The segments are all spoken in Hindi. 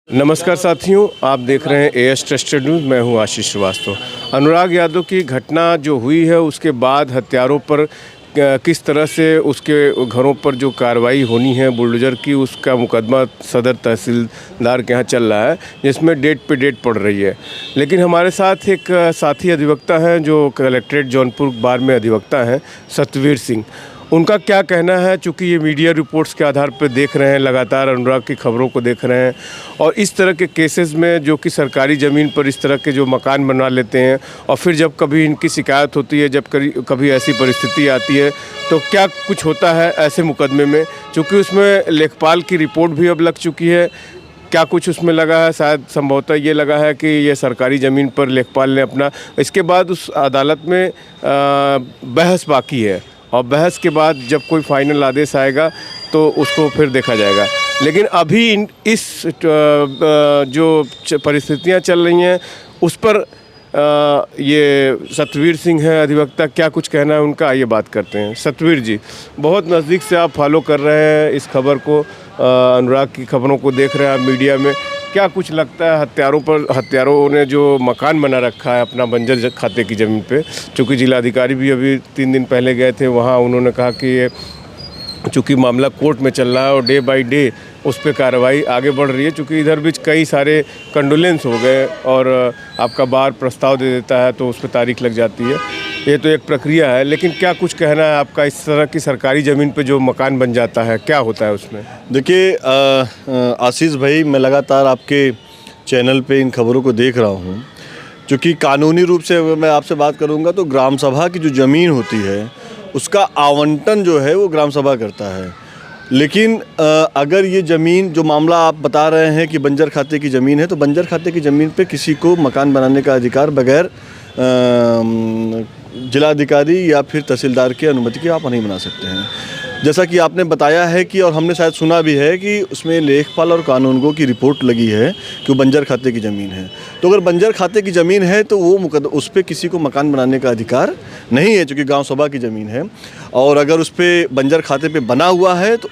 नमस्कार साथियों, आप देख रहे हैं एएस ट्रस्टेड न्यूज़। मैं हूं आशीष श्रीवास्तव। अनुराग यादव की घटना जो हुई है उसके बाद हत्यारों पर किस तरह से उसके घरों पर जो कार्रवाई होनी है बुलडोज़र की, उसका मुकदमा सदर तहसीलदार के यहाँ चल रहा है, जिसमें डेट पे डेट पड़ रही है। लेकिन हमारे साथ एक साथी अधिवक्ता हैं जो कलेक्ट्रेट जौनपुर बार में अधिवक्ता हैं, सतवीर सिंह। उनका क्या कहना है, चूँकि ये मीडिया रिपोर्ट्स के आधार पर देख रहे हैं, लगातार अनुराग की खबरों को देख रहे हैं, और इस तरह के केसेस में जो कि सरकारी ज़मीन पर इस तरह के जो मकान बना लेते हैं, और फिर जब कभी इनकी शिकायत होती है, जब कभी ऐसी परिस्थिति आती है, तो क्या कुछ होता है ऐसे मुकदमे में। चूँकि उसमें लेखपाल की रिपोर्ट भी अब लग चुकी है, क्या कुछ उसमें लगा है, शायद संभवतः ये लगा है कि ये सरकारी ज़मीन पर लेखपाल ने अपना, इसके बाद उस अदालत में बहस बाकी है, और बहस के बाद जब कोई फाइनल आदेश आएगा तो उसको फिर देखा जाएगा। लेकिन अभी इस जो परिस्थितियां चल रही हैं उस पर ये सतवीर सिंह हैं अधिवक्ता, क्या कुछ कहना है उनका, आइए बात करते हैं। सतवीर जी, बहुत नज़दीक से आप फॉलो कर रहे हैं इस खबर को, अनुराग की खबरों को देख रहे हैं आप मीडिया में, क्या कुछ लगता है हत्यारों ने जो मकान बना रखा है अपना बंजर खाते की ज़मीन पे, चूँकि जिलाधिकारी भी अभी 3 दिन पहले गए थे वहाँ, उन्होंने कहा कि ये चूँकि मामला कोर्ट में चल रहा है और डे बाय डे उस पर कार्रवाई आगे बढ़ रही है, चूँकि इधर बीच कई सारे कंडोलेंस हो गए और आपका बार प्रस्ताव दे देता है तो उस पर तारीख लग जाती है। ये तो एक प्रक्रिया है, लेकिन क्या कुछ कहना है आपका इस तरह की सरकारी ज़मीन पे जो मकान बन जाता है, क्या होता है उसमें? देखिए आशीष भाई, मैं लगातार आपके चैनल पे इन खबरों को देख रहा हूँ। क्योंकि कानूनी रूप से मैं आपसे बात करूँगा तो ग्राम सभा की जो ज़मीन होती है उसका आवंटन जो है वो ग्राम सभा करता है। लेकिन अगर ये ज़मीन जो मामला आप बता रहे हैं कि बंजर खाते की ज़मीन है, तो बंजर खाते की ज़मीन पे किसी को मकान बनाने का अधिकार बगैर जिलाधिकारी या फिर तहसीलदार की अनुमति के आप नहीं बना सकते हैं। जैसा कि आपने बताया है कि, और हमने शायद सुना भी है कि उसमें लेखपाल और कानूनगो की रिपोर्ट लगी है कि वो बंजर खाते की ज़मीन है। तो अगर बंजर खाते की ज़मीन है तो वो उस पर किसी को मकान बनाने का अधिकार नहीं है, चूँकि गांव सभा की ज़मीन है। और अगर उस पर बंजर खाते पे बना हुआ है तो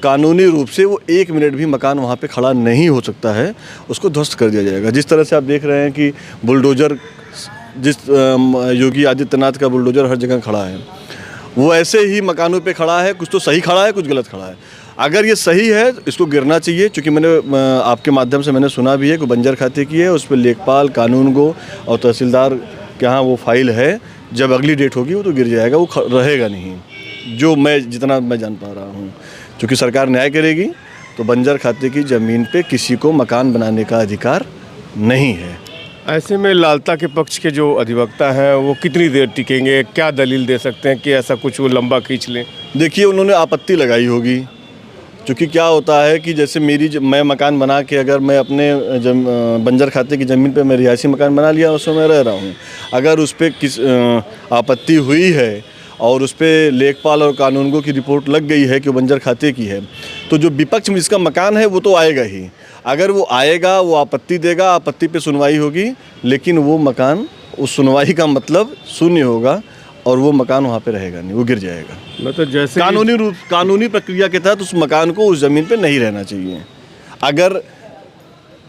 कानूनी रूप से वो 1 मिनट भी मकान वहाँ पे खड़ा नहीं हो सकता है, उसको ध्वस्त कर दिया जाएगा। जिस तरह से आप देख रहे हैं कि बुलडोज़र, जिस योगी आदित्यनाथ का बुलडोज़र हर जगह खड़ा है, वो ऐसे ही मकानों पे खड़ा है। कुछ तो सही खड़ा है, कुछ गलत खड़ा है। अगर ये सही है तो इसको गिरना चाहिए, क्योंकि मैंने आपके माध्यम से मैंने सुना भी है कि बंजर खाते की है, उस पर लेखपाल, कानूनगो और तहसीलदार के यहाँ वो फाइल है। जब अगली डेट होगी वो तो गिर जाएगा, वो रहेगा नहीं, जो जितना मैं जान पा रहा हूँ। क्योंकि सरकार न्याय करेगी तो बंजर खाते की ज़मीन पे किसी को मकान बनाने का अधिकार नहीं है। ऐसे में लालता के पक्ष के जो अधिवक्ता हैं वो कितनी देर टिकेंगे, क्या दलील दे सकते हैं कि ऐसा कुछ वो लंबा खींच लें? देखिए, उन्होंने आपत्ति लगाई होगी, क्योंकि क्या होता है कि जैसे मैं मकान बना के, अगर मैं अपने बंजर खाते की ज़मीन पे मैं रिहायशी मकान बना लिया, उसमें मैं रह रहा हूँ, अगर उस पर किस आपत्ति हुई है और उस पर लेखपाल और कानूनगो की रिपोर्ट लग गई है कि वो बंजर खाते की है, तो जो विपक्ष में जिसका मकान है वो तो आएगा ही। अगर वो आएगा, वो आपत्ति देगा, आपत्ति पे सुनवाई होगी, लेकिन वो मकान, उस सुनवाई का मतलब शून्य होगा और वो मकान वहाँ पे रहेगा नहीं, वो गिर जाएगा। मतलब जैसे कानूनी प्रक्रिया के तहत उस मकान को उस ज़मीन पे नहीं रहना चाहिए। अगर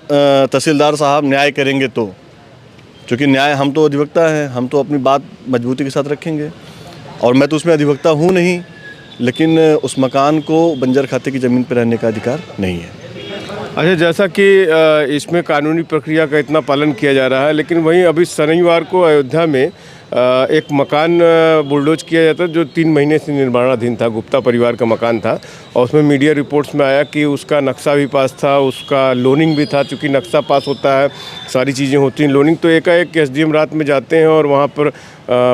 तहसीलदार साहब न्याय करेंगे तो, क्योंकि न्याय, हम तो अधिवक्ता हैं, हम तो अपनी बात मजबूती के साथ रखेंगे, और मैं तो उसमें अधिवक्ता हूँ नहीं, लेकिन उस मकान को बंजर खाते की ज़मीन पर रहने का अधिकार नहीं है। अच्छा, जैसा कि इसमें कानूनी प्रक्रिया का इतना पालन किया जा रहा है, लेकिन वहीं अभी शनिवार को अयोध्या में एक मकान बुलडोज किया जाता है जो 3 महीने से निर्माणाधीन था, गुप्ता परिवार का मकान था, और उसमें मीडिया रिपोर्ट्स में आया कि उसका नक्शा भी पास था, उसका लोनिंग भी था। चूँकि नक्शा पास होता है, सारी चीज़ें होती हैं, लोनिंग तो एकाएक एसडीएम रात में जाते हैं और वहाँ पर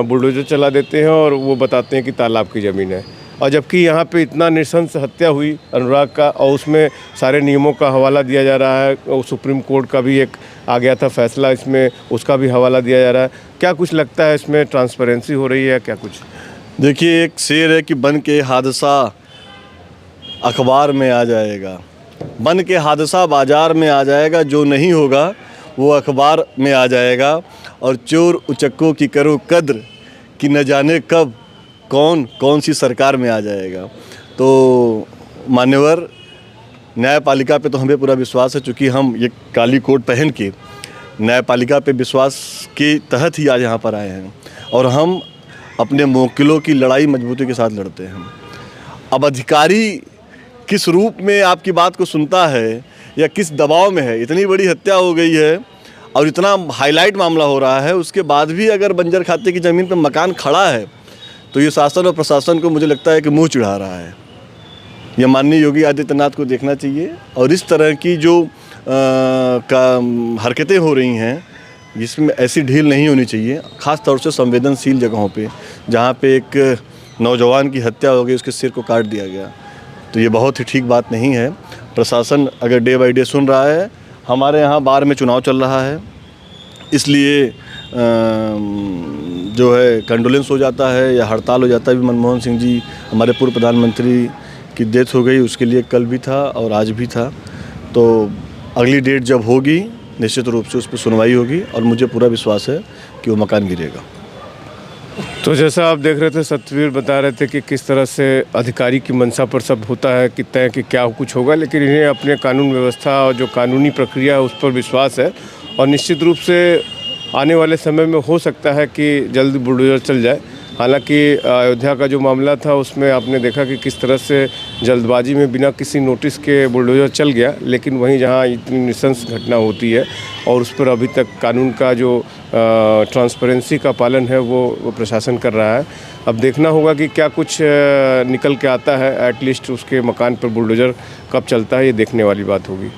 बुलडोजर चला देते हैं और वो बताते हैं कि तालाब की ज़मीन है। और जबकि यहाँ पे इतना नृशंस हत्या हुई अनुराग का, और उसमें सारे नियमों का हवाला दिया जा रहा है, और सुप्रीम कोर्ट का भी एक आ गया था फैसला, इसमें उसका भी हवाला दिया जा रहा है। क्या कुछ लगता है इसमें ट्रांसपेरेंसी हो रही है, क्या कुछ? देखिए, एक शेर है कि बन के हादसा अखबार में आ जाएगा, बन के हादसा बाज़ार में आ जाएगा, जो नहीं होगा वो अखबार में आ जाएगा। और चोर उचक्कों की करो कद्र कि न जाने कब कौन सी सरकार में आ जाएगा। तो मान्यवर न्यायपालिका पे तो हमें पूरा विश्वास है, चूँकि हम ये काली कोट पहन के न्यायपालिका पे विश्वास के तहत ही आज यहाँ पर आए हैं और हम अपने मुवक्किलों की लड़ाई मजबूती के साथ लड़ते हैं। अब अधिकारी किस रूप में आपकी बात को सुनता है या किस दबाव में है, इतनी बड़ी हत्या हो गई है और इतना हाईलाइट मामला हो रहा है, उसके बाद भी अगर बंजर खाते की ज़मीन पर मकान खड़ा है तो ये शासन और प्रशासन को मुझे लगता है कि मुँह चिढ़ा रहा है। यह माननीय योगी आदित्यनाथ को देखना चाहिए और इस तरह की जो हरकतें हो रही हैं जिसमें ऐसी ढील नहीं होनी चाहिए, ख़ास तौर से संवेदनशील जगहों पे जहाँ पे एक नौजवान की हत्या हो गई, उसके सिर को काट दिया गया, तो ये बहुत ही ठीक बात नहीं है। प्रशासन अगर डे बाय डे सुन रहा है, हमारे यहाँ बार में चुनाव चल रहा है, इसलिए जो है कंडोलेंस हो जाता है या हड़ताल हो जाता है। भी मनमोहन सिंह जी हमारे पूर्व प्रधानमंत्री की डेथ हो गई, उसके लिए कल भी था और आज भी था, तो अगली डेट जब होगी निश्चित रूप से उस पर सुनवाई होगी और मुझे पूरा विश्वास है कि वो मकान गिरेगा। तो जैसा आप देख रहे थे, सतवीर बता रहे थे कि किस तरह से अधिकारी की मंशा पर सब होता है कि तय कि क्या कुछ होगा, लेकिन इन्हें अपने कानून व्यवस्था और जो कानूनी प्रक्रिया है उस पर विश्वास है और निश्चित रूप से आने वाले समय में हो सकता है कि जल्द बुलडोज़र चल जाए। हालांकि अयोध्या का जो मामला था उसमें आपने देखा कि किस तरह से जल्दबाजी में बिना किसी नोटिस के बुलडोज़र चल गया, लेकिन वहीं जहां इतनी नृशंस घटना होती है और उस पर अभी तक कानून का जो ट्रांसपेरेंसी का पालन है वो प्रशासन कर रहा है। अब देखना होगा कि क्या कुछ निकल के आता है, एटलीस्ट उसके मकान पर बुलडोज़र कब चलता है, ये देखने वाली बात होगी।